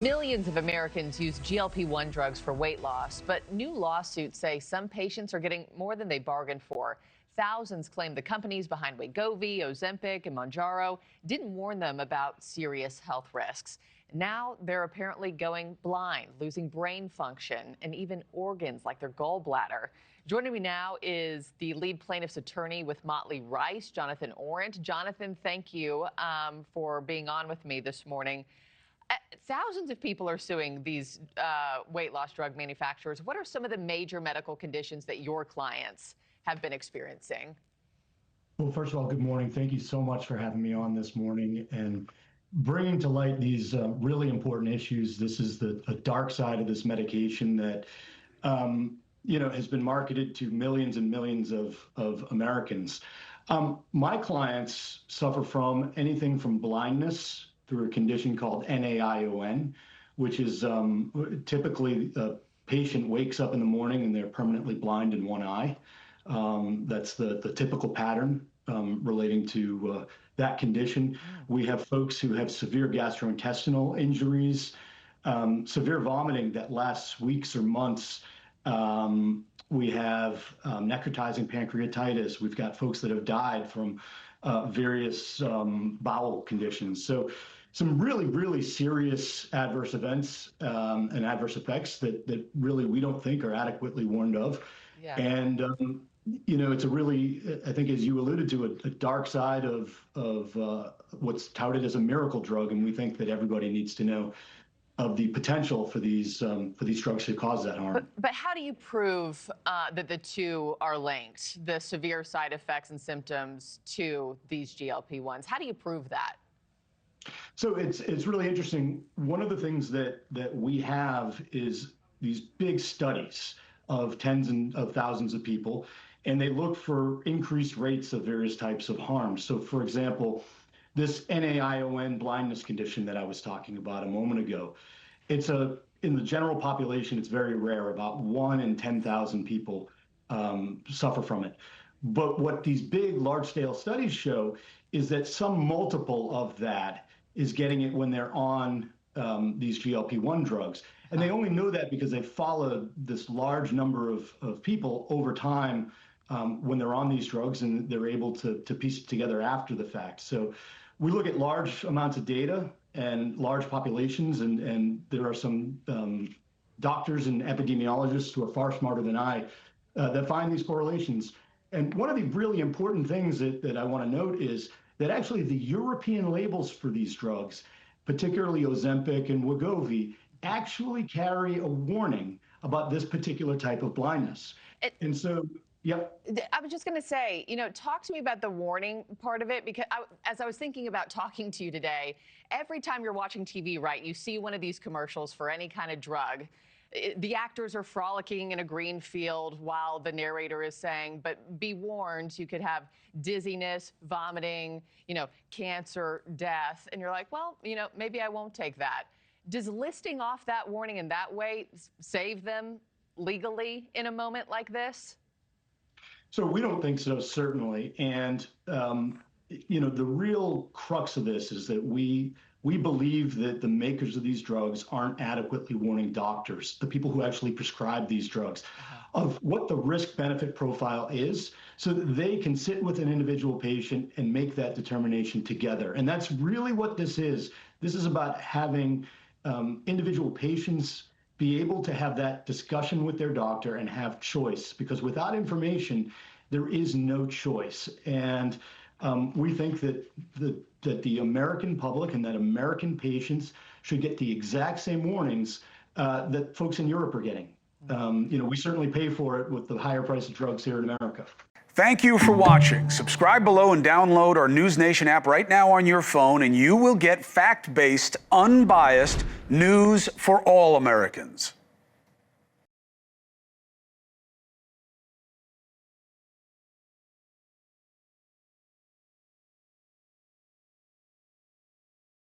Millions of Americans use GLP-1 drugs for weight loss, but new lawsuits say some patients are getting more than they bargained for. Thousands claim the companies behind Wegovy, Ozempic, and Mounjaro didn't warn them about serious health risks. Now they're apparently going blind, losing brain function, and even organs like their gallbladder. Joining me now is the lead plaintiff's attorney with Motley Rice, Jonathan Orent. Jonathan, thank you for being on with me this morning. Thousands of people are suing these weight loss drug manufacturers. What are some of the major medical conditions that your clients have been experiencing? Well, first of all, good morning. Thank you so much for having me on this morning and bringing to light these really important issues. This is a dark side of this medication that, has been marketed to millions and millions of Americans. My clients suffer from anything from blindness through a condition called NAION, which is typically a patient wakes up in the morning and they're permanently blind in one eye. That's the typical pattern relating to that condition. We have folks who have severe gastrointestinal injuries, severe vomiting that lasts weeks or months. We have necrotizing pancreatitis. We've got folks that have died from various bowel conditions. So some really, really serious adverse events and adverse effects that really we don't think are adequately warned of. Yeah. And, it's a really, I think, as you alluded to, a dark side of what's touted as a miracle drug. And we think that everybody needs to know of the potential for these drugs to cause that harm. But how do you prove that the two are linked, the severe side effects and symptoms to these GLP-1s? How do you prove that? So it's really interesting. One of the things that we have is these big studies of tens of thousands of people, and they look for increased rates of various types of harm. So, for example, this NAION blindness condition that I was talking about a moment ago, in the general population, it's very rare. About 1 in 10,000 people suffer from it. But what these big, large-scale studies show is that some multiple of that is getting it when they're on these GLP-1 drugs. And they only know that because they followed this large number of people over time when they're on these drugs, and they're able to piece it together after the fact. So we look at large amounts of data and large populations, and there are some doctors and epidemiologists who are far smarter than I that find these correlations. And one of the really important things that I want to note is that actually the European labels for these drugs, particularly Ozempic and Wegovy, actually carry a warning about this particular type of blindness. And so, yep. I was just going to say, talk to me about the warning part of it, because as I was thinking about talking to you today, every time you're watching TV, right, you see one of these commercials for any kind of drug. The actors are frolicking in a green field while the narrator is saying, but be warned, you could have dizziness, vomiting, cancer, death. And you're like, well, maybe I won't take that. Does listing off that warning in that way save them legally in a moment like this? So we don't think so, certainly. And, the real crux of this is that we believe that the makers of these drugs aren't adequately warning doctors, the people who actually prescribe these drugs, of what the risk-benefit profile is, so that they can sit with an individual patient and make that determination together. And that's really what this is. This is about having individual patients be able to have that discussion with their doctor and have choice, because without information, there is no choice. And we think that the American public and that American patients should get the exact same warnings that folks in Europe are getting. We certainly pay for it with the higher price of drugs here in America. Thank you for watching. Subscribe below and download our NewsNation app right now on your phone, and you will get fact-based, unbiased news for all Americans.